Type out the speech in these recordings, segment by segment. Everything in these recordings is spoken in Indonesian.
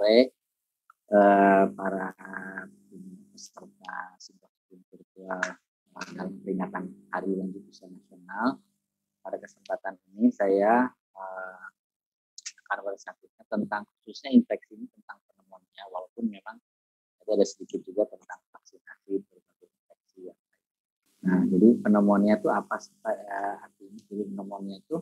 sore para peserta simposium virtual dalam peringatan Hari Lanjut Usia Nasional. Pada kesempatan ini saya akan berbicara tentang khususnya infeksi ini, tentang pneumonia, walaupun memang ada sedikit juga tentang vaksinasi berbagai infeksi yang lain. Nah, jadi pneumonia itu apa sih artinya? Jadi pneumonia itu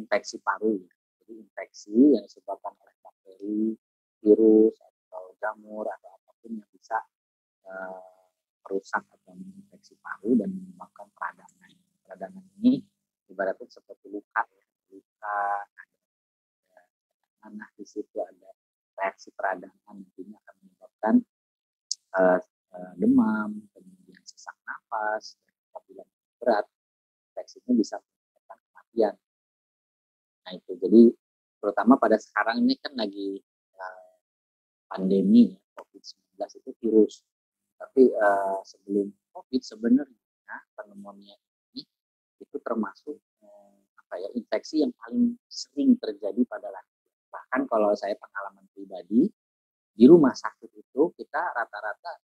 infeksi paru, ya. Jadi infeksi yang disebabkan oleh bakteri, virus, atau jamur atau apapun yang bisa merusak atau menginfeksi paru dan menyebabkan peradangan. Peradangan ini ibaratnya seperti luka, ya. Luka, nah di situ ada reaksi peradangan, nantinya akan menyebabkan demam, kemudian sesak nafas, dan apabila berat, infeksi ini bisa menyebabkan kematian. Nah itu, jadi terutama pada sekarang ini kan lagi pandemi COVID-19 itu virus. Tapi sebelum COVID sebenarnya pneumonia ini itu termasuk infeksi yang paling sering terjadi pada lansia. Bahkan kalau saya pengalaman pribadi di rumah sakit itu kita rata-rata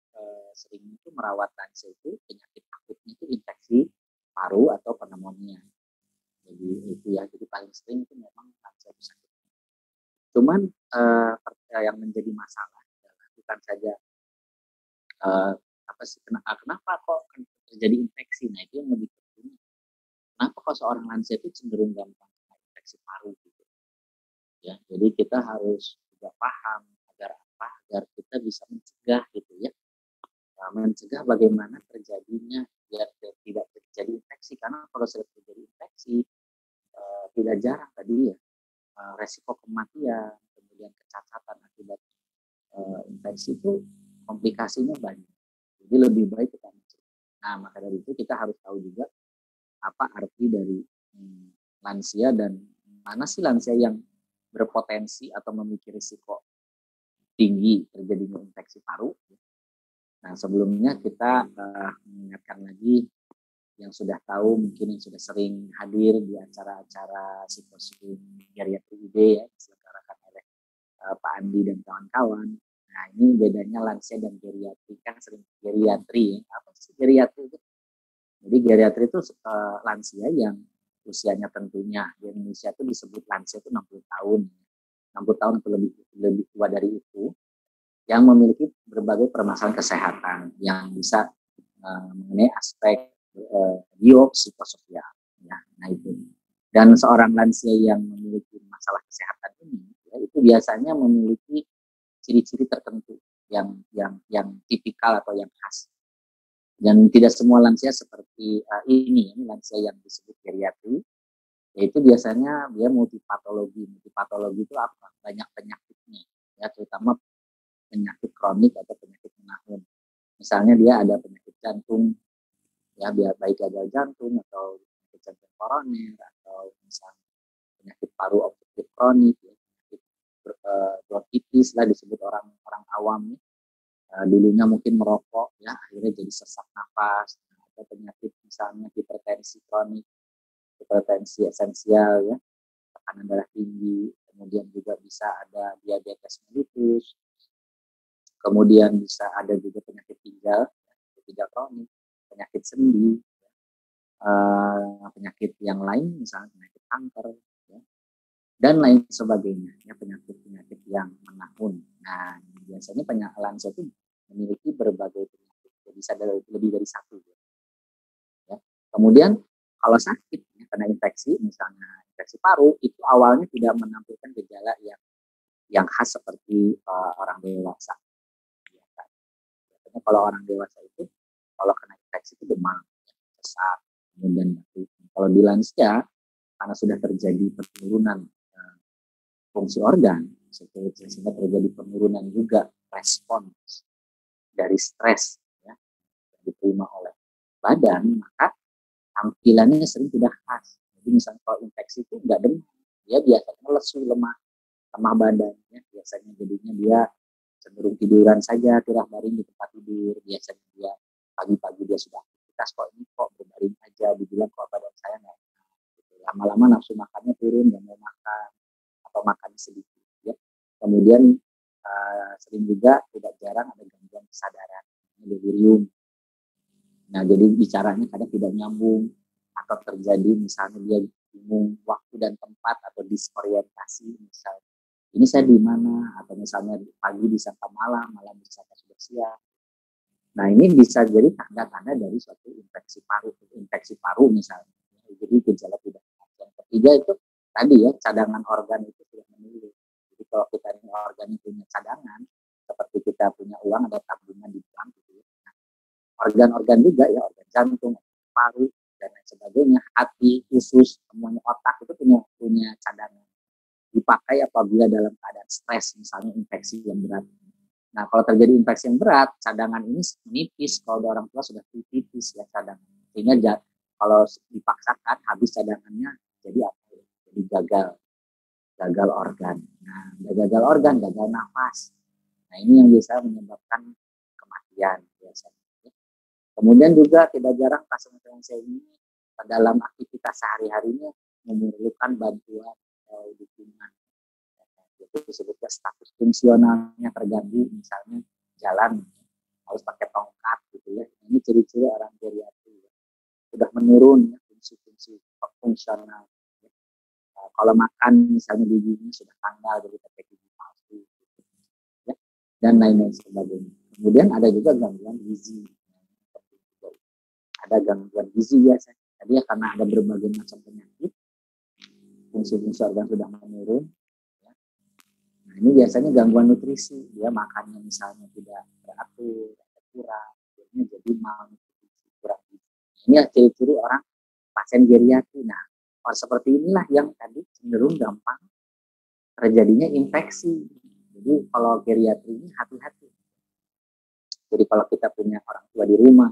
sering itu merawat lansia itu penyakit akutnya itu infeksi paru atau pneumonia. Jadi itu ya, jadi paling sering itu memang lansia itu sakit. Cuman yang menjadi masalah adalah bukan saja kenapa kok terjadi infeksi. Nah itu yang lebih penting. Kenapa kok seorang lansia itu cenderung gampang infeksi paru gitu. Ya, jadi kita harus juga paham agar kita bisa mencegah gitu ya. Mencegah bagaimana terjadinya biar tidak terjadi infeksi, karena kalau sudah terjadi infeksi tidak jarang tadi ya resiko kematian, kemudian kecacatan akibat infeksi itu komplikasinya banyak. Jadi lebih baik kita mencegah. Nah, maka dari itu kita harus tahu juga apa arti dari lansia dan mana sih lansia yang berpotensi atau memiliki risiko tinggi terjadinya infeksi paru. Nah, sebelumnya kita mengingatkan lagi yang sudah tahu, mungkin yang sudah sering hadir di acara-acara simposium geriatri ID ya, diselenggarakan oleh Pak Andi dan kawan-kawan. Nah, ini bedanya lansia dan geriatri. Kan sering geriatri ya. Apa sih geriatri itu? Jadi geriatri itu lansia yang usianya tentunya di Indonesia itu disebut lansia itu 60 tahun. 60 tahun atau lebih tua dari itu, yang memiliki berbagai permasalahan kesehatan yang bisa mengenai aspek biopsikososial. Ya, nah itu. Dan seorang lansia yang memiliki masalah kesehatan ini, ya, itu biasanya memiliki ciri-ciri tertentu yang tipikal atau yang khas. Dan tidak semua lansia seperti ini lansia yang disebut geriatri, yaitu biasanya dia multipatologi. Multipatologi itu apa? Banyak penyakitnya, ya, terutama penyakit kronik atau penyakit menahun. Misalnya dia ada penyakit jantung, ya, baik gagal jantung atau penyakit jantung koroner, atau misalnya penyakit paru obstruktif kronik, ya, penyakit bronkitis lah disebut orang awam, ya. Dulunya mungkin merokok, ya, akhirnya jadi sesak nafas, atau penyakit misalnya hipertensi kronik, hipertensi esensial, ya, tekanan darah tinggi, kemudian juga bisa ada diabetes mellitus, kemudian bisa ada juga penyakit ginjal kronik, penyakit sendi, penyakit yang lain, misalnya penyakit kanker, ya, dan lain sebagainya, ya, penyakit yang menahun. Nah, biasanya lansia itu memiliki berbagai penyakit, bisa lebih dari satu. Ya. Kemudian kalau sakit, ya, karena infeksi, misalnya infeksi paru, itu awalnya tidak menampilkan gejala yang khas seperti orang dewasa. Biasanya kalau orang dewasa itu, kalau kena infeksi itu demam, sesak, kemudian batuk. Kalau di lansia, karena sudah terjadi penurunan fungsi organ, sehingga terjadi penurunan juga respons dari stres, ya, yang diterima oleh badan, maka tampilannya sering tidak khas. Jadi misalnya kalau infeksi itu nggak demam, dia biasanya lesu, lemah badannya, biasanya jadinya dia cenderung tiduran saja, tirah baring di tempat tidur. Biasanya dia pagi-pagi dia sudah aktivitas, kok berbaring aja, dibilang kok badan saya nggak enak. Lama-lama nafsu makannya turun, dan mau makan atau makan sedikit. Ya. Kemudian sering juga tidak jarang ada gangguan kesadaran, delirium. Nah, jadi bicaranya kadang tidak nyambung atau terjadi misalnya dia bingung waktu dan tempat atau disorientasi misalnya. Ini saya di mana atau misalnya pagi disangka malam, malam disangka sudah siang. Nah, ini bisa jadi tanda-tanda dari suatu infeksi paru misalnya. Jadi gejala tidak sehat. Yang ketiga itu tadi ya, cadangan organ itu sudah menurun. Jadi kalau kita ini organ punya cadangan, seperti kita punya uang ada tabungan di bank gitu ya. Nah, organ-organ juga ya, organ jantung, paru dan lain sebagainya, hati, usus, semuanya otak itu punya cadangan. Dipakai apabila dalam keadaan stres, misalnya infeksi yang berat. Nah, kalau terjadi infeksi yang berat, cadangan ini menipis. Kalau orang tua sudah tipis ya cadangan. Sehingga kalau dipaksakan habis cadangannya, jadi apa? Jadi gagal organ. Nah, gagal organ, gagal nafas. Nah, ini yang bisa menyebabkan kematian biasanya. Kemudian juga tidak jarang pasien-pasien ini dalam aktivitas sehari-harinya memerlukan bantuan dukungan. Itu disebutnya status fungsionalnya terganggu, misalnya jalan harus pakai tongkat gitu ya. Ini ciri-ciri orang geriatri ya. Sudah menurun ya, fungsi-fungsi fungsional. Ya. Kalau makan misalnya giginya sudah tanggal dari pakai gigi palsu gitu, ya. Dan lain-lain sebagainya. Kemudian ada juga gangguan gizi. Ada gangguan gizi biasanya. Tadi ya karena ada berbagai macam penyakit, fungsi-fungsi organ sudah menurun. Nah, ini biasanya gangguan nutrisi, dia makannya misalnya tidak teratur, kurang, jadi malnutrisi, kurang gizi. Ini ciri-ciri orang pasien geriatri. Nah, orang seperti inilah yang tadi cenderung gampang terjadinya infeksi. Jadi kalau geriatri ini hati-hati. Jadi kalau kita punya orang tua di rumah,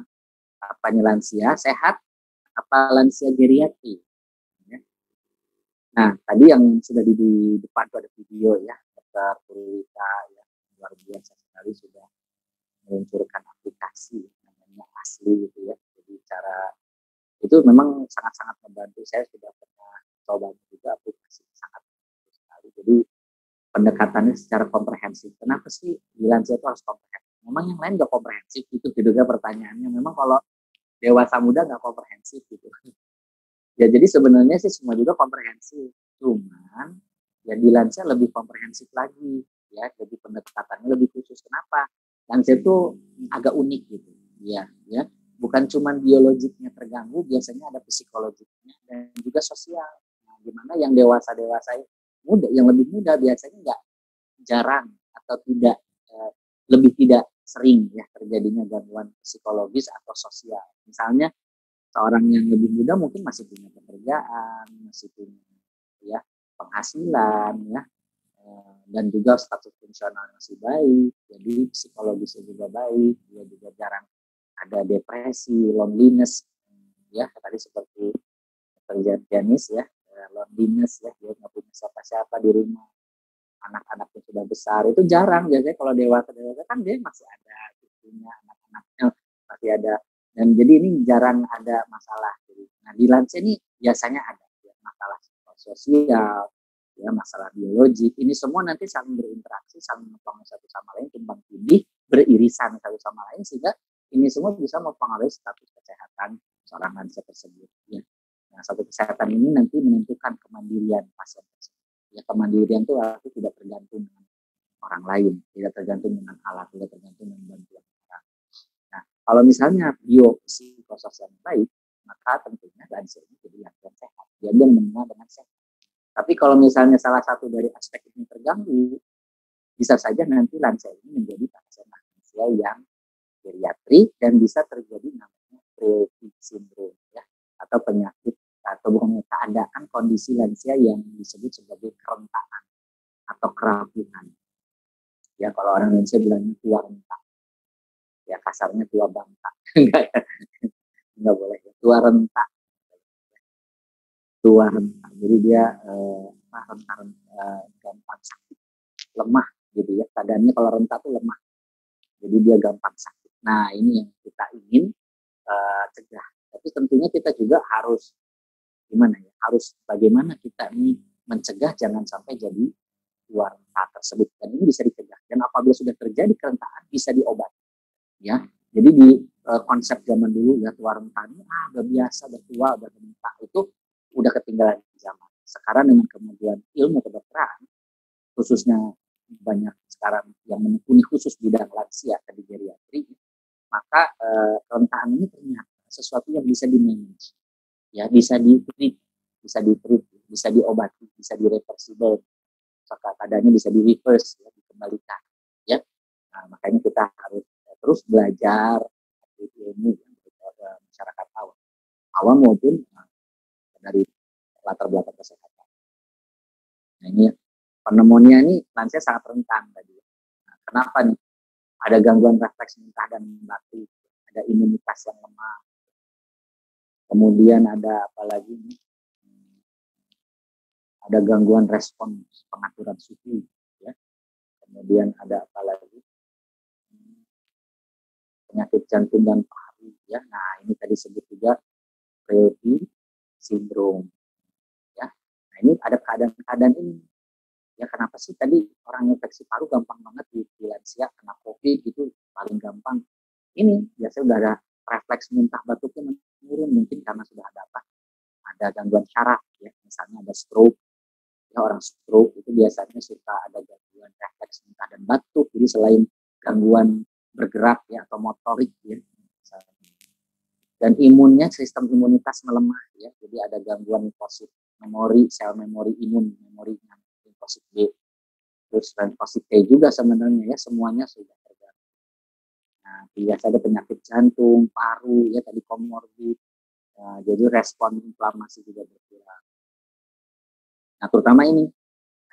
apanya lansia sehat, apa lansia geriatri. Nah, tadi yang sudah di depan itu ada video ya, Dr. Purwita ya, luar biasa sekali sudah meluncurkan aplikasi namanya Asli gitu ya. Jadi cara itu memang sangat-sangat membantu. Saya sudah pernah coba juga aplikasi sangat membantu sekali. Jadi pendekatannya secara komprehensif. Kenapa sih di lansia itu harus komprehensif? Memang yang lain nggak komprehensif itu juga pertanyaannya. Memang kalau dewasa muda nggak komprehensif gitu. Ya jadi sebenarnya sih semua juga komprehensif, cuman ya di lansia lebih komprehensif lagi ya, jadi pendekatannya lebih khusus. Kenapa? Lansia itu agak unik gitu, ya, bukan cuman biologiknya terganggu, biasanya ada psikologiknya dan juga sosial. Nah, gimana yang dewasa muda, yang lebih muda biasanya nggak jarang atau tidak lebih tidak sering ya terjadinya gangguan psikologis atau sosial. Misalnya seorang yang lebih muda mungkin masih punya pekerjaan, masih punya ya penghasilan ya, dan juga status fungsional masih baik, jadi psikologisnya juga baik, dia juga jarang ada depresi, loneliness ya tadi seperti pekerjaan pianis ya, loneliness ya, dia nggak punya siapa-siapa di rumah, anak-anaknya sudah besar, itu jarang. Biasanya kalau dewasa kan dia masih ada cucunya, anak-anaknya masih ada. Dan jadi ini jarang ada masalah. Nah, di lansia ini biasanya ada ya, masalah sosial, ya masalah biologik. Ini semua nanti saling berinteraksi, saling mempengaruhi satu sama lain, tumbang tindih, beririsan satu sama lain, sehingga ini semua bisa mempengaruhi status kesehatan seorang lansia tersebut. Ya. Nah, status kesehatan ini nanti menentukan kemandirian pasien tersebut. Ya, kemandirian itu artinya tidak tergantung dengan orang lain, tidak tergantung dengan alat, tidak tergantung dengan bantuan orang. Nah, kalau misalnya biopsikososial yang baik, maka tentunya lansia ini jadi yang sehat. Dia menua dengan sehat. Tapi kalau misalnya salah satu dari aspek ini terganggu, bisa saja nanti lansia ini menjadi pasien lansia yang geriatri dan bisa terjadi namanya Breuer syndrome ya, atau penyakit atau bukan keadaan kondisi lansia yang disebut sebagai kerentanan atau kerapuhan. Ya kalau orang Indonesia bilangnya tua renta. Ya kasarnya tua bangka. Enggak boleh ya. Tua renta. Jadi dia gampang sakit, lemah gitu ya. Keadaannya kalau renta tuh lemah. Jadi dia gampang sakit. Nah, ini yang kita ingin cegah. Tapi tentunya kita juga harus gimana ya? Harus bagaimana kita ini mencegah jangan sampai jadi tua renta tersebut, dan ini bisa dicegah. Dan apabila sudah terjadi kerentaan bisa diobati, ya. Jadi di konsep zaman dulu ya, tua renta ini udah biasa, udah tua, udah renta, itu udah ketinggalan zaman. Sekarang dengan kemajuan ilmu kedokteran, khususnya banyak sekarang yang menekuni khusus bidang lansia tadi geriatri, maka kerentaan ini ternyata sesuatu yang bisa di-manage, ya, bisa di-treat, bisa diobati, bisa direversible, keadaannya bisa di-reverse, ya, dikembalikan, ya. Nah, makanya kita harus terus belajar ilmu masyarakat awam maupun dari latar belakang kesehatan. Nah, ini pneumonia ini lansia sangat rentan tadi. Nah, kenapa nih? Ada gangguan refleks muntah dan batuk, ada imunitas yang lemah, kemudian ada apa lagi nih? Ada gangguan respon pengaturan suhu, ya. Kemudian ada apa lagi? Penyakit jantung dan paru, ya. Nah, ini tadi sebut juga Rayleigh syndrome, ya. Nah, ini ada keadaan-keadaan ini. Ya, kenapa sih tadi orang infeksi paru gampang banget di lansia, kena COVID itu paling gampang. Ini biasanya udah ada refleks muntah batuknya menurun, mungkin karena sudah ada apa? Ada gangguan syaraf, ya. Misalnya ada stroke, ya, orang stroke itu biasanya suka ada gangguan refleks muntah dan batuk. Jadi selain gangguan bergerak, ya, atau motorik, ya, dan imunnya, sistem imunitas melemah, ya. Jadi ada gangguan limfosit, memori, sel memori imun, memori limfosit B, terus limfosit T juga sebenarnya, ya, semuanya sudah terganggu. Nah, biasa ada penyakit jantung, paru, ya, tadi komorbid. Nah, jadi respon inflamasi juga berkurang. Nah, terutama ini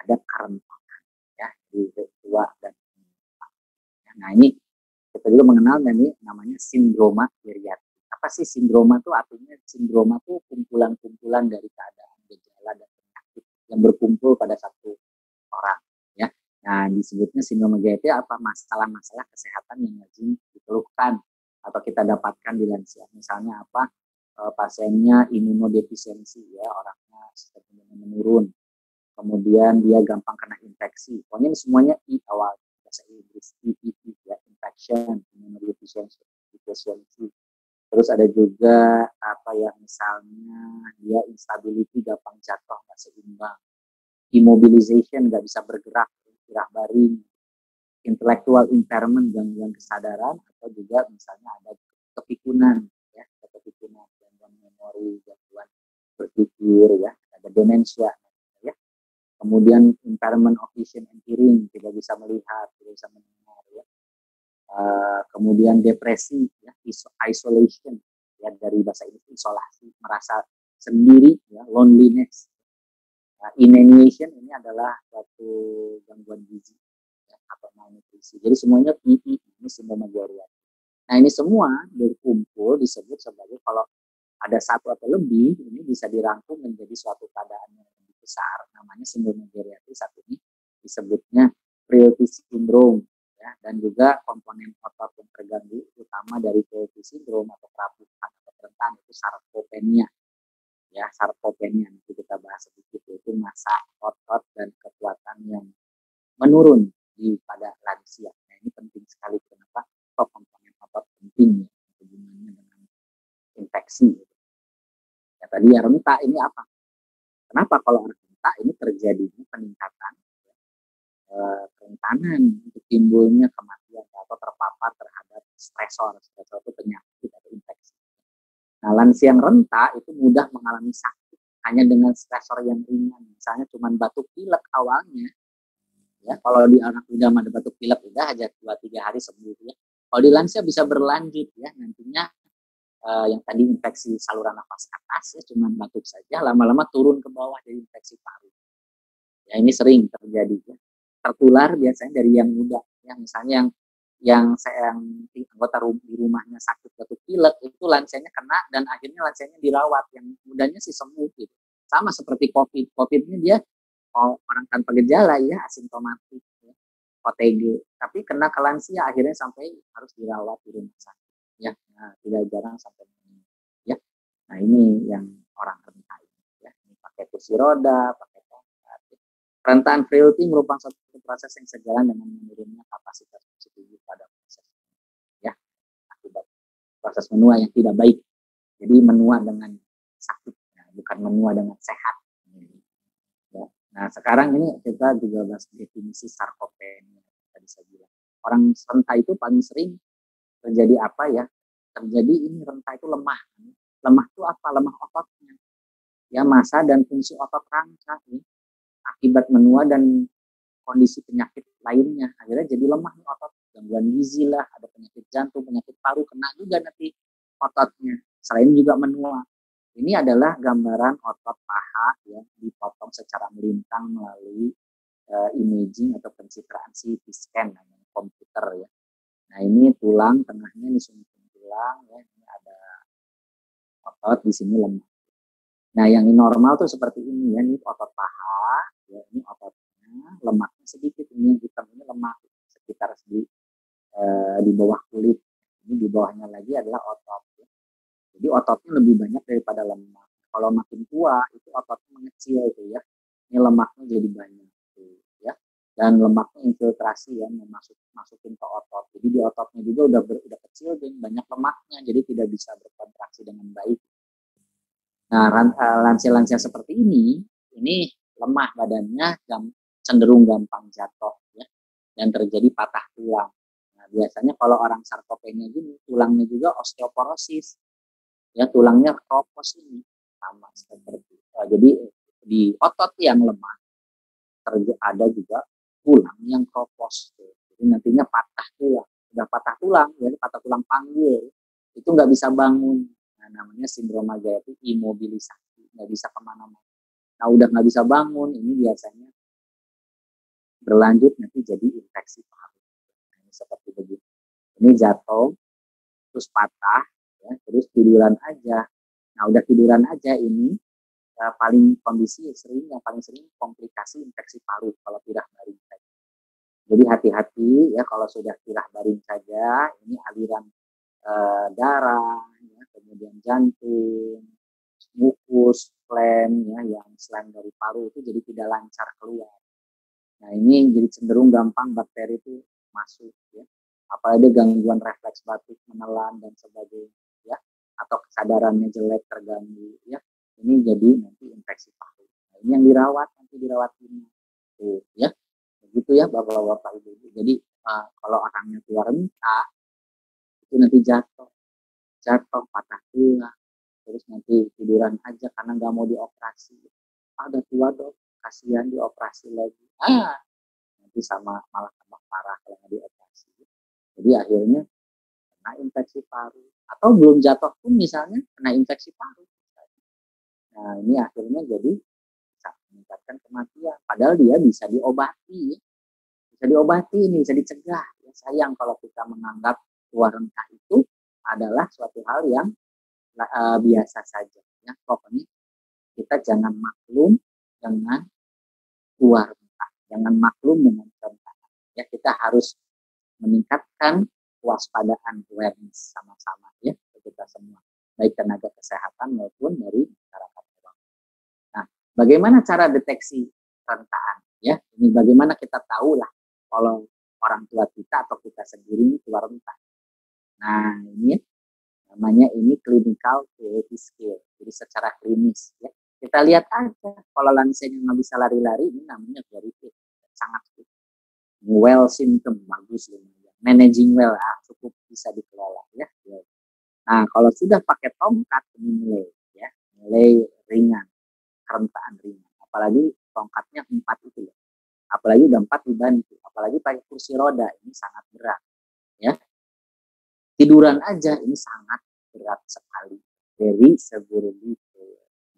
ada kerentanan, ya, di tua dan tua. Nah, ini kita juga mengenal ini namanya sindroma geriatri. Apa sih sindroma itu? Artinya sindroma itu kumpulan-kumpulan dari keadaan, gejala, dan penyakit yang berkumpul pada satu orang, ya. Nah, disebutnya sindroma geriatri apa? Masalah-masalah kesehatan yang lazim dikeluhkan atau kita dapatkan di lansia. Misalnya apa? Pasiennya imunodefisiensi, ya, orangnya sistem imunnya menurun. Kemudian dia gampang kena infeksi. Pokoknya ini semuanya I awal, bahasa Inggris, ya, infection, immunodeficiency. Terus ada juga apa ya, misalnya dia instability, gampang jatuh, nggak seimbang, immobilization, nggak bisa bergerak, gerak baring, intellectual impairment, gangguan kesadaran, atau juga misalnya ada kepikunan, ya, kepikunan, gangguan memori, gangguan berpikir, ya, ada demensia, ya. Kemudian impairment of vision and hearing, tidak bisa melihat, tidak bisa mendengar, ya. Kemudian depresi, ya, isolation, ya, dari bahasa Inggris isolasi, merasa sendiri, ya, loneliness. Inanition ini adalah suatu gangguan gizi, ya, atau malnutrisi. Jadi semuanya ini sindroma geriatri. Nah, ini semua berkumpul disebut sebagai, kalau ada satu atau lebih, ini bisa dirangkum menjadi suatu keadaan yang lebih besar, namanya sindroma geriatri. Satu ini disebutnya Rayleigh syndrome, ya, dan juga komponen otot yang terganggu, utama dari Rayleigh syndrome atau kerapuhan atau rentan, itu sarkopenia, ya, sarkopenia. Nanti kita bahas sedikit, yaitu massa otot dan kekuatan yang menurun pada lansia. Nah, ini penting sekali. Kenapa? Komponen otot penting, ya, hubungannya dengan infeksi. Ya, tadi ya, renta ini apa? Kenapa kalau renta ini terjadinya peningkatan kerentanan untuk timbulnya kematian atau terpapar terhadap stresor itu penyakit atau infeksi. Nah, lansia yang renta itu mudah mengalami sakit hanya dengan stresor yang ringan, misalnya cuma batuk pilek awalnya, ya. Kalau di anak muda ada batuk pilek udah aja 2-3 hari sembuh, ya. Kalau di lansia bisa berlanjut, ya, nantinya yang tadi infeksi saluran nafas atas, ya, cuma batuk saja, lama-lama turun ke bawah jadi infeksi paru. Ya, ini sering terjadi, ya. Tertular biasanya dari yang muda, ya, misalnya yang anggota di rumahnya sakit batuk pilek, itu lansianya kena dan akhirnya lansianya dirawat, yang mudanya sih sembuh, gitu. Sama seperti COVID ini dia orang tanpa gejala, ya, asimptomatik, ya, OTG, tapi kena ke lansia akhirnya sampai harus dirawat di rumah sakit, ya. Nah, tidak jarang sampai meninggal, ya. Nah, ini yang orang rentan, ya, ini pakai kursi roda, pakai tongkat, ya. Rentan frailty merupakan suatu proses yang sejalan dengan menurunnya kapasitas fungsi tubuh pada proses ya akibat proses menua yang tidak baik. Jadi menua dengan sakit, nah, bukan menua dengan sehat. Ya. Nah sekarang ini kita juga bahas definisi sarkopenia. Tadi saya bilang orang renta itu paling sering terjadi apa ya? Terjadi ini renta itu lemah. Lemah itu apa? Lemah ototnya. Ya massa dan fungsi otot rangka. Ya. Akibat menua dan kondisi penyakit lainnya akhirnya jadi lemah nih otot, gangguan gizi lah, ada penyakit jantung, penyakit paru, kena juga nanti ototnya. Selain juga menua, ini adalah gambaran otot paha ya dipotong secara melintang melalui imaging atau pencitraan CT scan namanya komputer ya. Nah ini tulang tengahnya ini sumsum tulang ya, ini ada otot di sini lemah. Nah, yang normal tuh seperti ini ya, ini otot paha, ya ini ototnya, lemaknya sedikit, ini yang hitam ini lemak sekitar di bawah kulit. Ini di bawahnya lagi adalah otot. Ya. Jadi ototnya lebih banyak daripada lemak. Kalau makin tua itu ototnya mengecil itu ya, ini lemaknya jadi banyak tuh, ya. Dan lemaknya infiltrasi ya, masukin ke otot. Jadi di ototnya juga udah kecil dan banyak lemaknya, jadi tidak bisa berkontraksi dengan baik. Nah, lansia-lansia seperti ini lemah badannya, cenderung gampang jatuh ya, dan terjadi patah tulang. Nah, biasanya kalau orang sarkopenia gini, tulangnya juga osteoporosis, ya tulangnya kropos ini sama seperti. Jadi di otot yang lemah ada juga tulang yang kropos. Jadi nantinya patah tulang, udah patah tulang, jadi patah tulang panggul, itu nggak bisa bangun. Nah, namanya sindrom Maguire itu imobilisasi, nggak bisa kemana-mana. Nah, udah nggak bisa bangun, ini biasanya berlanjut nanti jadi infeksi paru. Nah, ini seperti begitu. Ini jatuh, terus patah, ya, terus tiduran aja. Nah, udah tiduran aja ini paling kondisi yang paling sering komplikasi infeksi paru kalau tidak baring saja. Jadi hati-hati ya kalau sudah tirah baring saja, ini aliran darah, ya, kemudian jantung, mukus, phlegm ya, yang selain dari paru itu jadi tidak lancar keluar. Nah ini jadi cenderung gampang bakteri itu masuk ya. Apalagi gangguan refleks batuk, menelan dan sebagainya ya, atau kesadarannya jelek terganggu ya. Ini jadi nanti infeksi paru. Nah, ini yang nanti dirawat ini tuh ya. Begitu ya Bapak-bapak Ibu. Jadi kalau orangnya tua renta itu nanti jatuh patah tulang, terus nanti tiduran aja karena nggak mau dioperasi. Ada tua dok, kasihan dioperasi lagi. Nanti malah tambah parah kalau nggak dioperasi. Jadi akhirnya kena infeksi paru. Atau belum jatuh pun misalnya kena infeksi paru. Nah ini akhirnya jadi bisa meningkatkan kematian. Padahal dia bisa diobati. Bisa diobati ini, bisa dicegah. Ya, sayang kalau kita menganggap tua renta itu adalah suatu hal yang biasa saja. Ya, pokoknya kita jangan maklum dengan tua renta, jangan maklum dengan kerentaan. Ya, kita harus meningkatkan kewaspadaan awareness sama-sama ya kita semua, baik tenaga kesehatan maupun dari masyarakat. Nah, bagaimana cara deteksi rentaan? Ya, ini bagaimana kita tahu lah kalau orang tua kita atau kita sendiri tua renta. Nah, ini namanya ini clinical quality skill. Jadi secara klinis ya. Kita lihat aja kalau lansianya nggak bisa lari-lari ini namanya very fit, sangat fit. Well symptom bagus lumayan. Managing well cukup bisa dikelola ya. Nah kalau sudah pakai tongkat ini mulai ya, mulai ringan, kerentaan ringan. Apalagi tongkatnya 4 itu ya. Apalagi udah 4 dibantu, apalagi pakai kursi roda ini sangat berat ya. Tiduran aja ini sangat berat sekali, very severely.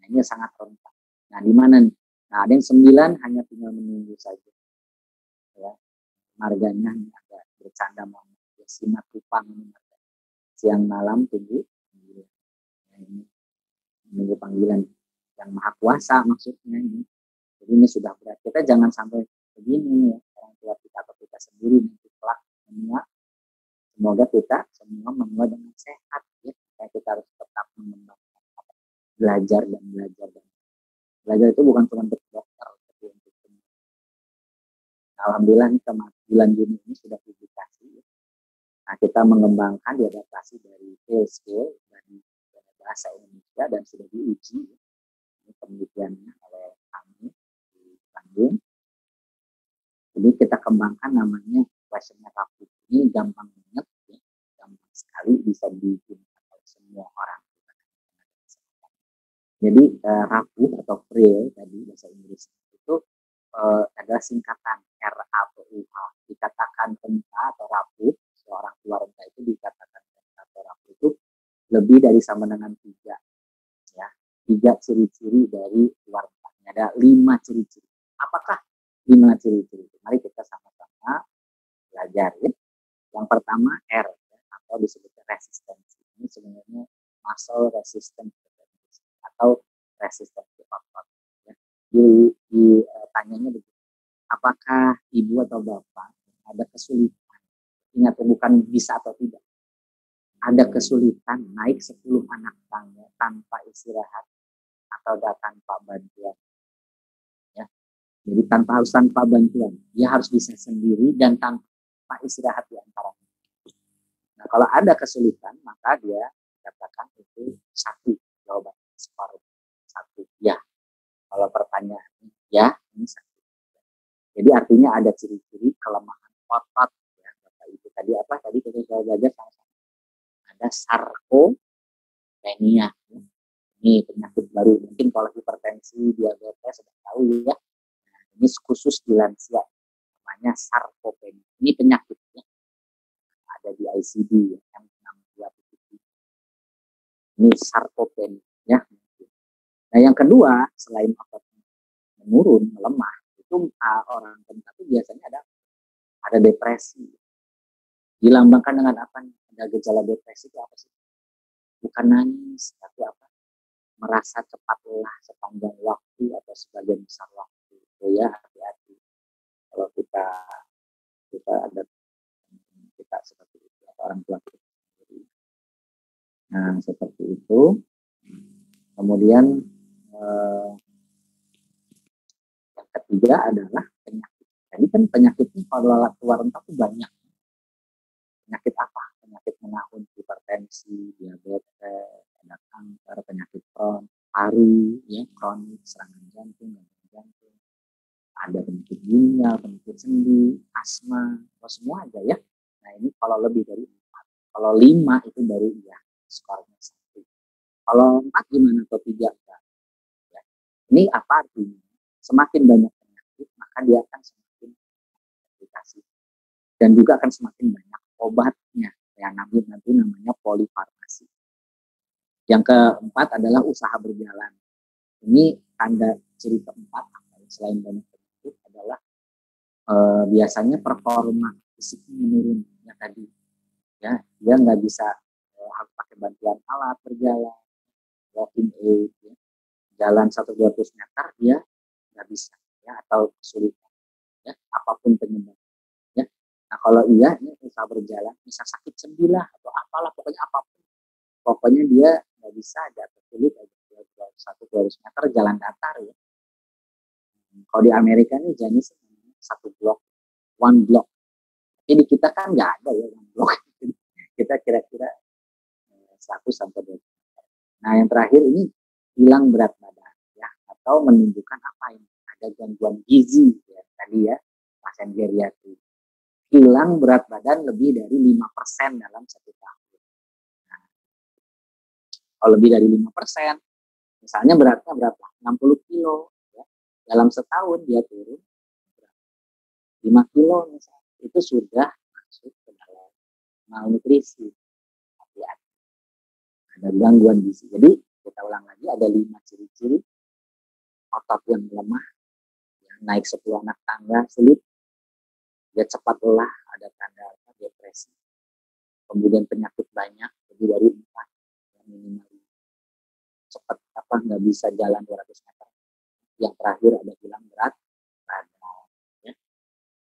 Nah ini sangat rentan. Nah di mana nih? Nah ada yang 9 hanya tinggal menunggu saja. Ya, marganya agak bercanda banget. Ya, simak kupang ini marga. Siang malam tunggu panggilan. Nah, ini menunggu panggilan yang maha kuasa maksudnya ini. Jadi ini sudah berat. Kita jangan sampai begini ya, orang tua kita atau kita sendiri nanti kelak menua. Semoga kita semua menua dengan sehat ya. Kita harus tetap mengembangkan belajar dan belajar itu bukan cuma untuk dokter tapi untuk semua Alhamdulillah nih bulan Juni ini sudah publikasi. Nah, kita mengembangkan diadaptasi dari full scale dari bahasa Indonesia dan sudah diuji. Ini penelitiannya oleh kami di Bandung. Jadi kita kembangkan namanya questionnaire Rapuh. Ini gampang banget, ya. Gampang sekali bisa digunakan oleh semua orang. Jadi Rapuh atau Frail tadi bahasa Inggris itu adalah singkatan RAPUH. Dikatakan renta atau rapuh, seorang tua renta itu dikatakan renta atau rapuh itu lebih dari sama dengan 3. Ya, 3 ciri-ciri dari tua renta. Ada 5 ciri-ciri. Apakah 5 ciri-ciri? Mari kita sama-sama belajar. Ya. Yang pertama R, ya, atau disebut resistensi. Ini sebenarnya muscle resistance atau resistensi faktor. Ya. Ditanyanya begitu. Apakah ibu atau bapak ada kesulitan? Ingat, bukan bisa atau tidak. Ada kesulitan naik 10 anak tangga tanpa istirahat atau tanpa bantuan. Ya. Jadi harus tanpa bantuan. Dia harus bisa sendiri dan tanpa istirahat di antaranya. Nah, kalau ada kesulitan, maka dia katakan itu 1 jawaban separuh. 1 ya. Kalau pertanyaannya ya, ini 1. Jadi artinya ada ciri-ciri kelemahan otot. Ya, Bapak Ibu tadi apa? Tadi kita sudah belajar sama-sama. Ada sarkopenia. Ini penyakit baru. Mungkin kalau hipertensi, diabetes sudah tahu ya. Nah, ini khusus di lansia. Namanya sarkopenia. Ini penyakit ya. Ada di ICD ya. M62. Ini sarkopenia ya. Nah, yang kedua, selain otot menurun, melemah, itu orang renta itu biasanya ada depresi. Dilambangkan dengan apa? Ada gejala depresi itu apa sih? Bukan nangis, tapi apa? Merasa cepat lelah sepanjang waktu atau sebagian besar waktu. Itu ya, hati-hati. Kalau kita ada kita seperti itu, atau orang tua kita sendiri. Nah, seperti itu. Kemudian yang ketiga adalah penyakit. Jadi kan penyakitnya kalau keluar renta itu banyak. Penyakit apa? Penyakit menahun, hipertensi, diabetes, ada kanker, penyakit paru, ya, kronik, serangan jantung, ada penyakit ginjal, penyakit sendi, asma, semua aja ya. Nah ini kalau lebih dari 4. Kalau 5 itu baru ya, skornya 1. Kalau 4 gimana atau 3? Ya. Ini apa artinya? Semakin banyak penyakit, maka dia akan semakin aplikasi. Dan juga akan semakin banyak obatnya. Yang nanti namanya polifarmasi. Yang keempat adalah usaha berjalan. Ini tanda ciri keempat, selain banyak penyakit, adalah biasanya performa fisiknya menurun. Ya tadi, ya dia nggak bisa harus pakai bantuan alat berjalan, walking aid, ya. Jalan 1-200 meter dia nggak bisa, ya, atau kesulitan, ya, apapun penyebab. Ya. Nah kalau iya, ini usaha berjalan, bisa sakit sendi lah atau apalah, pokoknya apapun. Pokoknya dia nggak bisa jatuh sulit aja 1-200 meter jalan datar ya. Kalau di Amerika nih jenis 1 blok, 1 block. Jadi kita kan nggak ada ya 1 blok. Kita kira-kira 1-2 meter. Nah yang terakhir ini hilang berat badan ya, atau menunjukkan apa ini? Ada gangguan gizi ya tadi ya, pasien geriatri. Hilang berat badan lebih dari 5% dalam 1 tahun. Nah, kalau lebih dari 5%, misalnya beratnya berapa? 60 kilo. Ya. Dalam setahun dia turun 5 kilo misalnya. Itu sudah masuk ke dalam malnutrisi. Hati-hati. Ada gangguan gizi. Jadi kita ulang lagi, ada 5 ciri-ciri otot yang lemah, yang naik 10 anak tangga sulit, dia cepat lelah, ada tanda depresi. Kemudian penyakit banyak, lebih dari 4, yang minimal cepat nggak bisa jalan 200 meter. Yang terakhir ada hilang berat badan. Ya.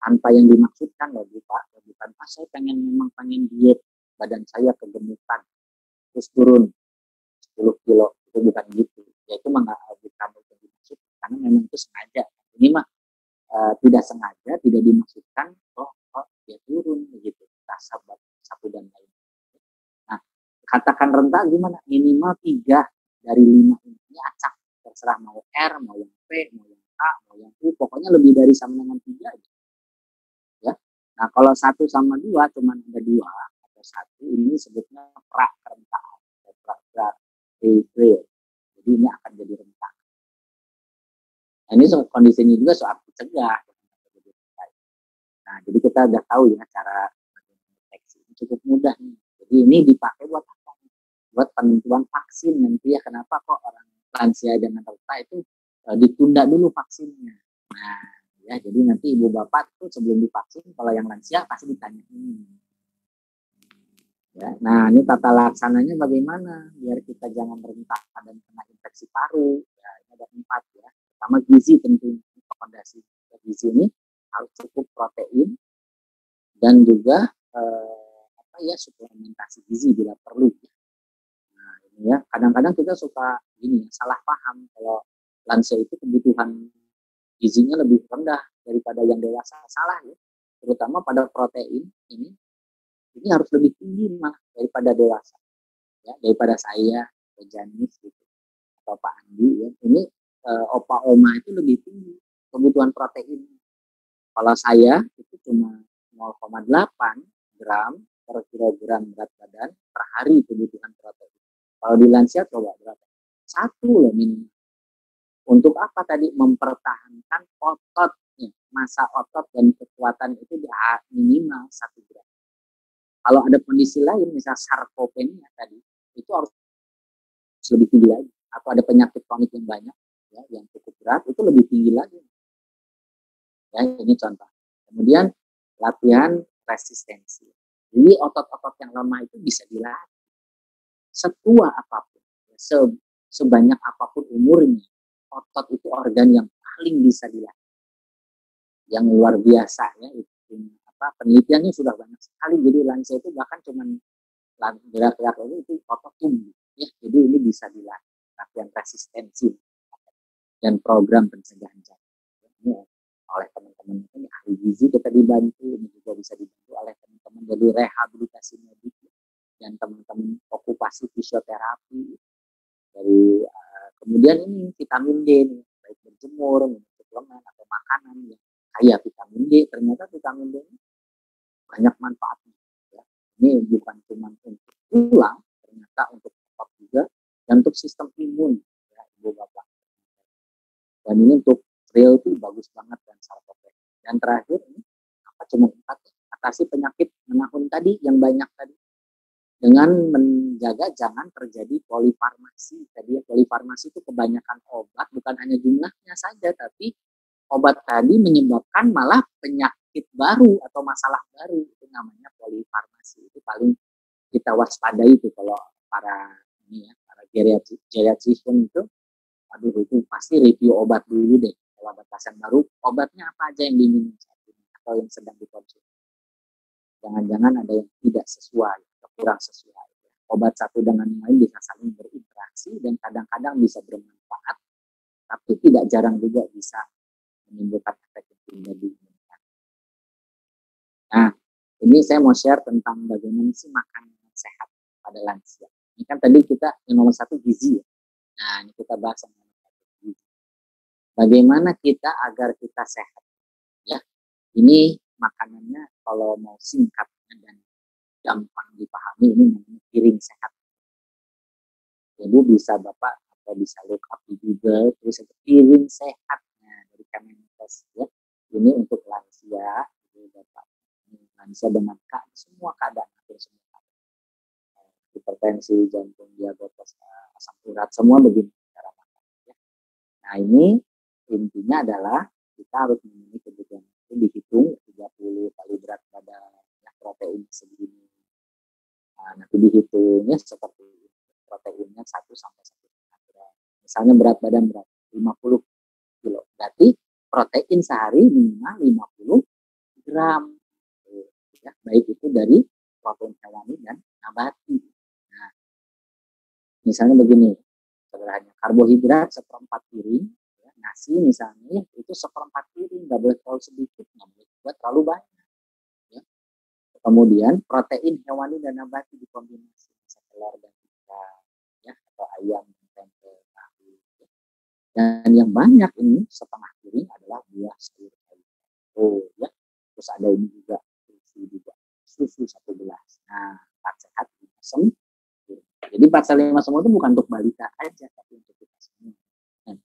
Tanpa yang dimaksudkan loh Pak, bukan saya memang pengen diet, badan saya kegemukan, terus turun 10 kilo, itu bukan gitu. Ya itu bukan yang dimaksud, karena memang itu sengaja. Ini mah tidak sengaja, tidak dimaksudkan, kok dia turun begitu, rasa satu dan lain. Nah, katakan renta gimana? Minimal 3 dari 5 ini acak, terserah mau R, mau yang P, mau yang A, mau yang U, pokoknya lebih dari sama dengan 3 aja. Ya. Nah, kalau 1 sama 2 cuma ada 2 atau 1, ini sebutnya pra-rentaan. Jadi ini akan jadi rentan. Nah, ini kondisinya juga soal cegah. Nah, jadi kita udah tahu ya cara deteksi. Cukup mudah nih. Jadi ini dipakai buat apa? Buat penentuan vaksin nanti ya. Kenapa kok orang lansia dengan renta itu ditunda dulu vaksinnya. Nah, ya jadi nanti ibu bapak tuh sebelum divaksin, kalau yang lansia pasti ditanya ini. Ya, nah ini tata laksananya bagaimana biar kita jangan rentan dan kena infeksi paru. Ya, ini ada 4 ya. Pertama gizi tentunya, rekomendasi gizi ini harus cukup protein dan juga suplementasi gizi bila perlu. Nah ini ya kadang-kadang kita suka gini salah paham kalau lansia itu kebutuhan gizinya lebih rendah daripada yang dewasa, salah ya. Terutama pada protein ini harus lebih tinggi mah daripada dewasa ya, daripada saya atau Janis gitu atau Pak Andi ya. Ini opa oma itu lebih tinggi kebutuhan protein. Kalau saya itu cuma 0,8 gram per kilogram berat badan per hari kebutuhan protein. Kalau di lansia coba berapa? 1 loh minimal. Untuk apa tadi? Mempertahankan ototnya, masa otot dan kekuatan itu minimal 1 gram. Kalau ada kondisi lain, misal sarkopenia tadi, itu harus lebih tinggi lagi. Atau ada penyakit kronik yang banyak, ya, yang cukup berat, itu lebih tinggi lagi. Ya, ini contoh. Kemudian latihan resistensi. Jadi otot-otot yang lemah itu bisa dilatih. Setua apapun, sebanyak apapun umurnya, otot itu organ yang paling bisa dilatih. Yang luar biasa ya, itu penelitiannya sudah banyak sekali. Jadi lansia itu bahkan cuma gerak-gerak itu otot tumbuh ya. Jadi ini bisa dilatih, latihan resistensi dan program pencegahan jantung. Ini oleh teman-teman ini ahli gizi kita dibantu, ini juga bisa dibantu oleh teman-teman dari rehabilitasi medik dan teman-teman okupasi fisioterapi dari kemudian ini vitamin D nih, baik berjemur, suplemen atau makanan yang kaya vitamin D. Ternyata vitamin D ini banyak manfaatnya ya. Ini bukan cuma untuk tulang, ternyata untuk otot juga dan untuk sistem imun ya, ibu bapak. Dan ini untuk real itu bagus banget dan sarkopenia. Dan terakhir ini cuma 4 atasi penyakit menahun tadi yang banyak tadi dengan menjaga jangan terjadi polifarmasi. Tadi ya, polifarmasi itu kebanyakan obat, bukan hanya jumlahnya saja, tapi obat tadi menyebabkan malah penyakit baru atau masalah baru, itu namanya polifarmasi. Itu paling kita waspadai itu kalau para geriatrician itu, aduh itu pasti review obat dulu deh. Kalau ada pasien baru, obatnya apa aja yang diminum saat ini atau yang sedang dikonsumsi. Jangan-jangan ada yang tidak sesuai atau kurang sesuai. Obat satu dengan yang lain bisa saling berinteraksi dan kadang-kadang bisa bermanfaat, tapi tidak jarang juga bisa menimbulkan efek yang tidak diinginkan. Nah, ini saya mau share tentang bagaimana sih makan sehat pada lansia. Ini kan tadi kita yang nomor 1 gizi ya. Nah, ini kita bahas yang nomor 1 gizi. Bagaimana kita agar kita sehat? Ya, ini makanannya kalau mau singkatnya dan gampang dipahami ini namanya piring sehat. Ibu bisa Bapak atau bisa look up di Google terus piring sehatnya dari Kemenkes ya. Ini untuk lansia, jadi Bapak lansia dengan semua keadaan, hipertensi, jantung, diabetes, asam urat, semua begini cara makan. Ya. Nah ini intinya adalah kita harus memenuhi kebutuhan itu, dihitung 30 kali berat badan, ya, protein segini. Nah, nanti dihitungnya seperti proteinnya 1 sampai 1,5 gram. Misalnya berat badan berapa? 50 kilo. Berarti protein sehari minimal 50 gram. Ya, baik itu dari protein hewani dan nabati. Nah, misalnya begini, sederhana, karbohidrat 1/4 piring, ya, nasi misalnya itu 1/4 piring, nggak boleh terlalu sedikit, nggak boleh juga terlalu banyak. Ya. Kemudian protein hewani dan nabati dikombinasi, bisa telur dan ikan, ya, atau ayam, tempe, tahu. Ya. Dan yang banyak ini setengah piring adalah buah sayur. Oh ya, terus ada ini juga susu 1 gelas. Nah, 4 sehat 5 sempurna. Jadi 4 sehat 5 sempurna itu bukan untuk balita aja, tapi untuk kita semua. Nah,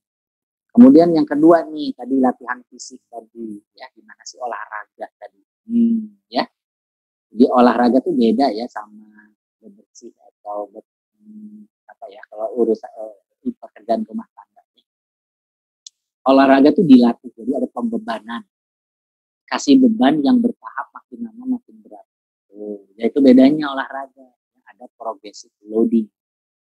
kemudian yang kedua nih, tadi latihan fisik tadi, ya, gimana sih olahraga tadi? Ya, jadi olahraga tuh beda ya sama bersih atau apa ya, kalau urusan pekerjaan rumah tangga. Olahraga tuh dilatih, jadi ada pembebanan. Kasih beban yang bertahap makin lama makin berat. Yaitu bedanya olahraga. Ada progressive loading.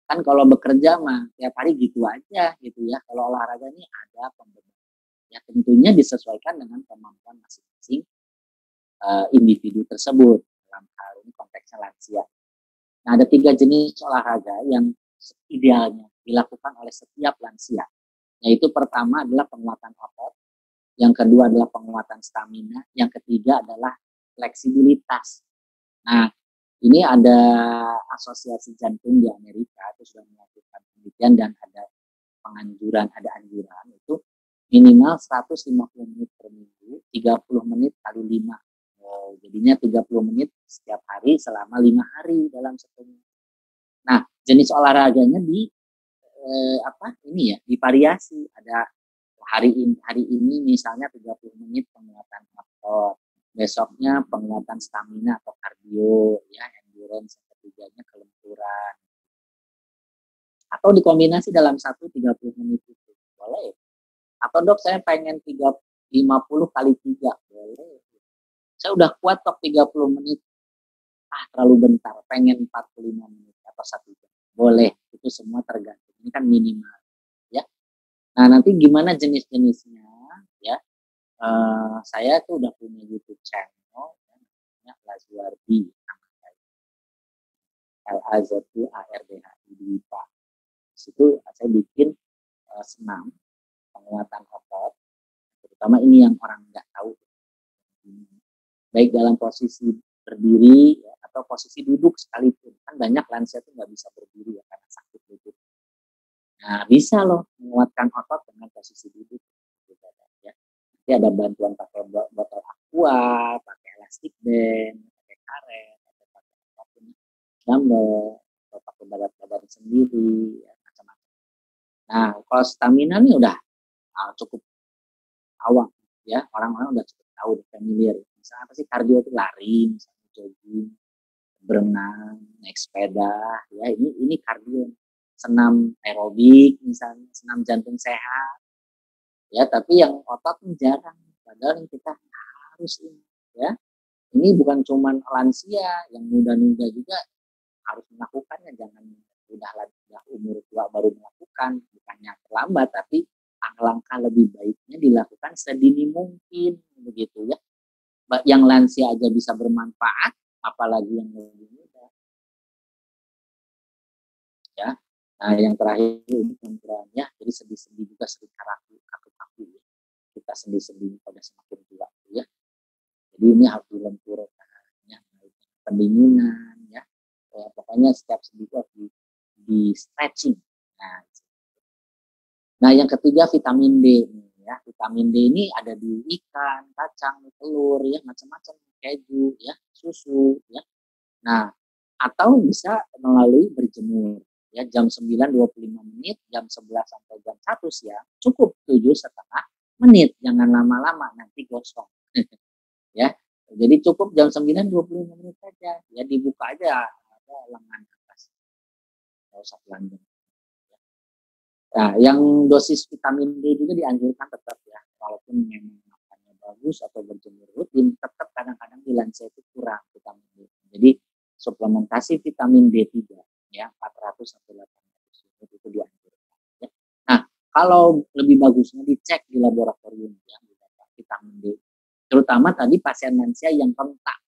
Kan kalau bekerja mah tiap hari gitu aja gitu ya. Kalau olahraga ini ada pembebanan. Ya tentunya disesuaikan dengan kemampuan masing-masing individu tersebut. Dalam hal ini konteksnya lansia. Nah, ada 3 jenis olahraga yang idealnya dilakukan oleh setiap lansia. Yaitu pertama adalah penguatan otot. Yang kedua adalah penguatan stamina, yang ketiga adalah fleksibilitas. Nah, ini ada asosiasi jantung di Amerika itu sudah melakukan penelitian dan ada anjuran itu minimal 150 menit per minggu, 30 menit kali 5. Jadinya 30 menit setiap hari selama 5 hari dalam setengah. Nah, jenis olahraganya divariasi. Ada hari ini misalnya 30 menit penguatan otot, besoknya penguatan stamina atau kardio, ya, endurance, yang ketiganya kelenturan. Atau dikombinasi dalam 30 menit itu, boleh. Atau dok saya pengen 50 kali 3, boleh. Saya udah kuat kok 30 menit, terlalu bentar, pengen 45 menit atau 1 jam, boleh. Itu semua tergantung, ini kan minimal, ya. Nah, nanti gimana jenis-jenisnya, ya. Saya tuh udah punya YouTube channel, namanya Lazuardi, Lazardhi di IPA. Di situ saya bikin senam penguatan otot, terutama ini yang orang nggak tahu, baik dalam posisi berdiri ya, atau posisi duduk sekalipun. Kan banyak lansia tuh nggak bisa berdiri ya karena sakit lutut. Nah, bisa loh menguatkan otot dengan posisi duduk. Ya. Nanti ada bantuan pakai botol aqua, pakai elastic band, pakai karet, atau pakai apapun, dumbbell, atau pakai badan sendiri, ya, macam-macam. Nah, kalau stamina nih udah cukup awam, ya, orang-orang udah cukup tahu, familiar. Misalnya apa sih kardio itu lari, misalnya jogging, berenang, naik sepeda, ya ini kardio. Senam aerobik misalnya, senam jantung sehat, ya, tapi yang otot jarang. Padahal kita harus ini, ya. Ini bukan cuma lansia, yang muda-muda juga harus melakukannya. Jangan udah umur tua baru melakukan, bukannya terlambat, tapi langkah lebih baiknya dilakukan sedini mungkin, begitu ya. Yang lansia aja bisa bermanfaat, apalagi yang lebih muda. Ya. Nah, yang terakhir ini ya, jadi sendi-sendi juga sering kaku-kaku ya. Kita sendi-sendi pada semakin tua ya. Jadi ini harus dilenturkan ya, pendinginan ya. Pokoknya setiap sendi itu harus di stretching. Nah, yang ketiga vitamin D ya. Vitamin D ini ada di ikan, kacang, telur ya, macam-macam, keju ya, susu ya. Nah, atau bisa melalui berjemur ya, jam 9:25 menit, jam 11 sampai jam 1 siang, cukup 7,5 menit, jangan lama-lama nanti gosong. Ya. Jadi cukup jam 9:25 menit saja. Ya, dibuka aja ada lengan atas. Enggak usah telanjang. Nah, yang dosis vitamin D juga dianjurkan tetap ya, walaupun memang makannya bagus atau berjemur rutin, tetap kadang-kadang di lansia itu kurang vitamin D. Jadi suplementasi vitamin D3 ya, 400 sampai 800 unit itu dianjurkan ya. Nah, kalau lebih bagusnya dicek di laboratorium ya, vitamin D. Terutama tadi pasien lansia yang rentan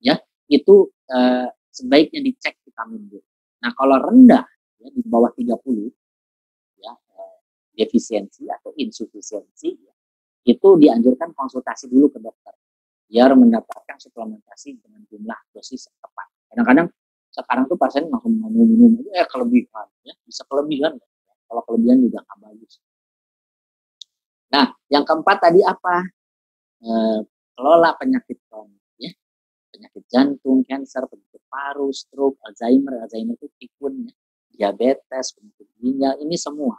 ya, itu sebaiknya dicek vitamin D. Nah, kalau rendah ya, di bawah 30 ya, defisiensi atau insufisiensi, ya, itu dianjurkan konsultasi dulu ke dokter biar mendapatkan suplementasi dengan jumlah dosis yang tepat. Kadang-kadang sekarang tuh pasien langsung minum aja kelebihan, ya bisa kelebihan. Kalau kelebihan juga nggak bagus. Nah, yang keempat tadi apa? Kelola penyakit kronis, ya. Penyakit jantung, kanker, penyakit paru, stroke, Alzheimer itu pikun, ya. Diabetes, penyakit ginjal, ini semua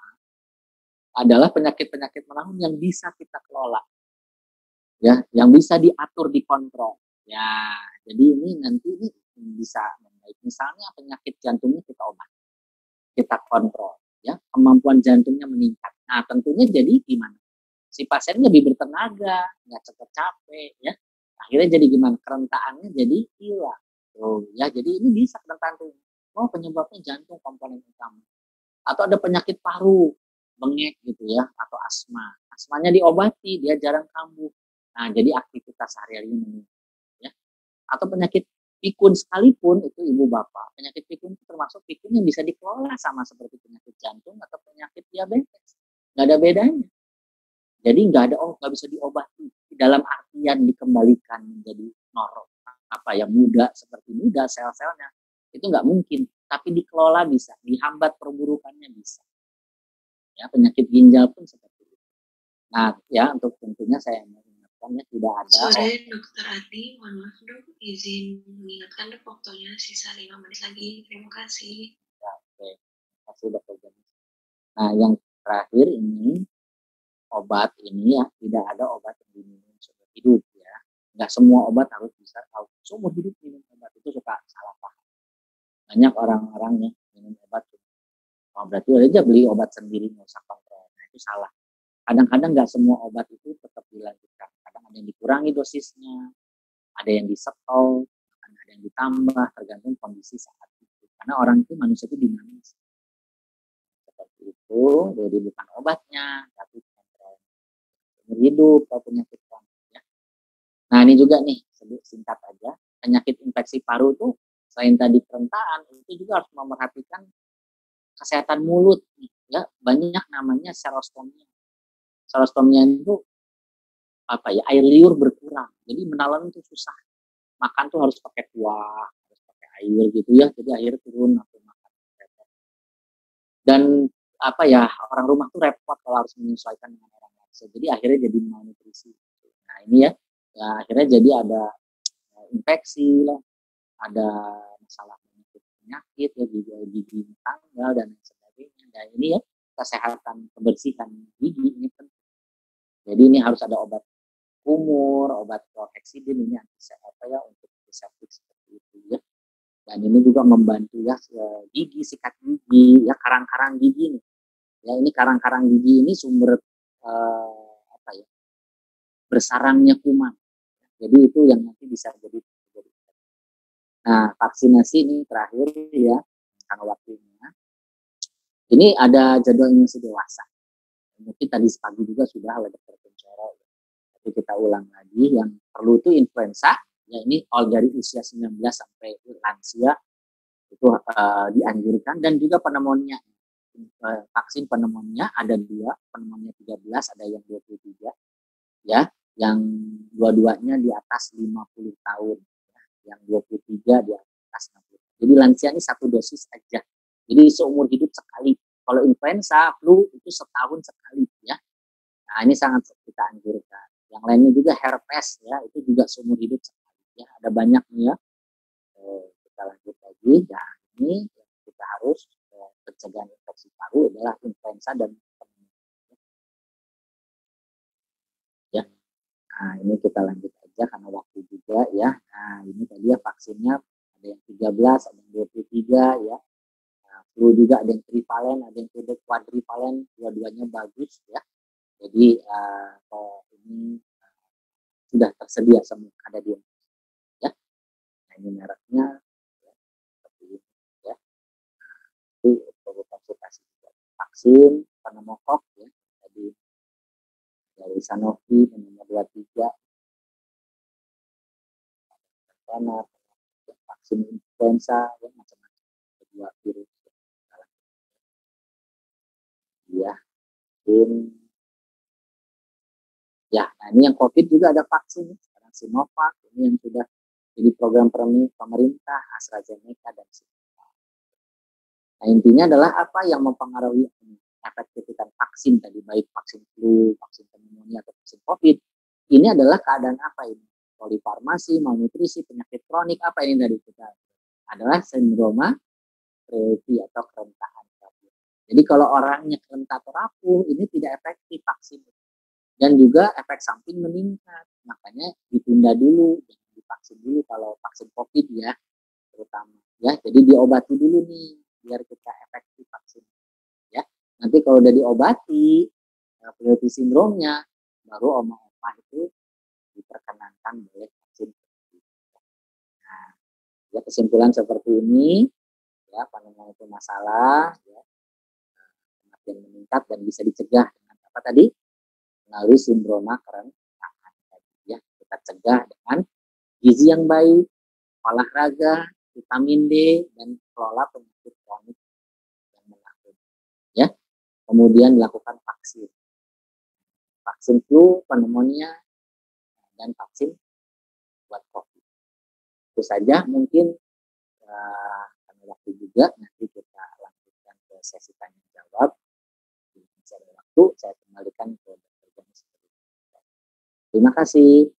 adalah penyakit-penyakit menaun yang bisa kita kelola, ya, yang bisa diatur, dikontrol. Ya, jadi ini nanti ini bisa membaik. Misalnya penyakit jantungnya kita obati, kita kontrol, ya, kemampuan jantungnya meningkat. Nah, tentunya jadi gimana? Si pasien lebih bertenaga, nggak cepet capek, ya. Akhirnya jadi gimana? Kerentaannya jadi hilang. Oh, ya, jadi ini bisa kerentaан tuh. Oh, penyebabnya jantung komponen utama. Atau ada penyakit paru, bengek gitu ya, atau asma. Asmanya diobati, dia jarang kambuh. Nah, jadi aktivitas sehari-harinya meningkat, ya. Atau penyakit pikun sekalipun itu ibu bapak, penyakit pikun itu termasuk pikun yang bisa dikelola sama seperti penyakit jantung atau penyakit diabetes. Nggak ada bedanya. Jadi nggak ada nggak bisa diobati dalam artian dikembalikan menjadi normal muda seperti muda sel-selnya itu nggak mungkin, tapi dikelola bisa, dihambat perburukannya bisa. Ya, penyakit ginjal pun seperti itu. Nah, ya untuk tentunya saya mengingatkan ya tidak ada. Sore Dokter Adi, mohon maaf dok, izin mengingatkan dok waktunya sisa 5 menit lagi. Terima kasih. Ya, oke, terima kasih Dokter James. Nah, yang terakhir ini obat ini ya tidak ada obat yang diminum seumur hidup ya. Nggak semua obat harus bisa seumur hidup minum obat, itu suka salah paham. Banyak orang-orang yang minum obat berarti aja beli obat sendiri nggak usah kontrol. Nah, itu salah. Kadang-kadang nggak semua obat itu tetap dilanjutkan. Kadang ada yang dikurangi dosisnya, ada yang disetol, ada yang ditambah tergantung kondisi saat itu. Karena orang itu manusia itu dinamis. Seperti itu, jadi bukan obatnya, tapi kontrol hidup atau penyakit kronis. Ya. Nah, ini juga nih, singkat aja, penyakit infeksi paru itu selain tadi kerentaan, itu juga harus memerhatikan kesehatan mulut, ya. Banyak namanya serostomia. Serostomia itu air liur berkurang, jadi menelan itu susah. Makan tuh harus pakai kuah, harus pakai air gitu ya, jadi air turun atau makan. Dan orang rumah tuh repot kalau harus menyesuaikan dengan orang lain. Jadi akhirnya jadi malnutrisi. Nah ini ya akhirnya jadi ada infeksi lah, ada masalah penyakit ya, gigi tanggal dan sebagainya. Dan ini ya kesehatan kebersihan gigi ini penting. Jadi ini harus ada obat kumur, obat chlorhexidin ini untuk antiseptik seperti itu ya. Dan ini juga membantu ya gigi, sikat gigi, ya karang-karang gigi nih. Ya ini karang-karang gigi ini sumber bersarangnya kuman. Jadi itu yang nanti bisa jadi. Nah, vaksinasi ini terakhir ya, karena waktunya. Ini ada jadwalnya masih dewasa. Mungkin tadi pagi juga sudah oleh Dokter Kuncoro. Tapi kita ulang lagi, yang perlu itu influenza, ya ini all dari usia 19 sampai lansia itu dianjurkan, dan juga pneumonia. Vaksin pneumonia ada 2, pneumonia 13, ada yang 23, ya, yang dua-duanya di atas 50 tahun, ya. Yang 23 di atas 60. Jadi lansia ini 1 dosis aja. Jadi seumur hidup sekali. Kalau influenza, flu itu setahun sekali, ya. Nah, ini sangat kita anjurkan. Yang lainnya juga herpes, ya, itu juga seumur hidup sekali, ya. Ada banyak nih ya. Kita lanjut lagi. Nah, ini kita harus pencegahan infeksi paru adalah influenza dan ya. Nah, ini kita lanjut aja karena waktu juga ya. Nah, ini tadi ya vaksinnya ada yang 13, ada yang 23 ya. Nah, flu juga ada yang trivalen, ada yang quadrivalen, dua-duanya bagus ya. Jadi ini sudah tersedia semua, ada di ya. Nah, ini mereknya ya, seperti ini ya. Nah, itu perlu konsultasi juga. Vaksin pneumokok ya. Jadi dari Sanofi nomor 23 karena vaksin influenza ya, macam-macam kedua virus ya. vaksin. Ya, nah ini yang COVID juga ada vaksin. Sekarang Sinovac, ini yang sudah jadi program pemerintah, AstraZeneca, dan Sinovac. Nah, intinya adalah apa yang mempengaruhi efektivitas vaksin tadi, baik vaksin flu, vaksin pneumonia, atau vaksin COVID. Ini adalah keadaan apa ini? Polifarmasi, malnutrisi, penyakit kronik, apa ini dari kita? Adalah sindroma Revie atau kerentahan rapuh. Jadi kalau orangnya kerenta atau rapuh, ini tidak efektif vaksin. Dan juga efek samping meningkat, makanya ditunda dulu, jangan divaksin dulu kalau vaksin COVID ya, terutama ya. Jadi diobati dulu nih biar kita efektif vaksin ya. Nanti kalau udah diobati Revie sindromnya, baru oma-oma itu diperkenankan boleh vaksin. Nah, ya kesimpulan seperti ini ya, pandemi itu masalah ya, kematian meningkat dan bisa dicegah dengan apa tadi? Melalui sindroma kerentahan ya. Kita cegah dengan gizi yang baik, olahraga, vitamin D, dan kelola penyakit kronik yang menakutkan ya. Kemudian dilakukan vaksin flu, pneumonia, dan vaksin buat COVID. Itu saja mungkin kami waktu juga, nanti kita lanjutkan ke sesi tanya jawab. Jika ada waktu, saya kembalikan ke Dr. James. Terima kasih.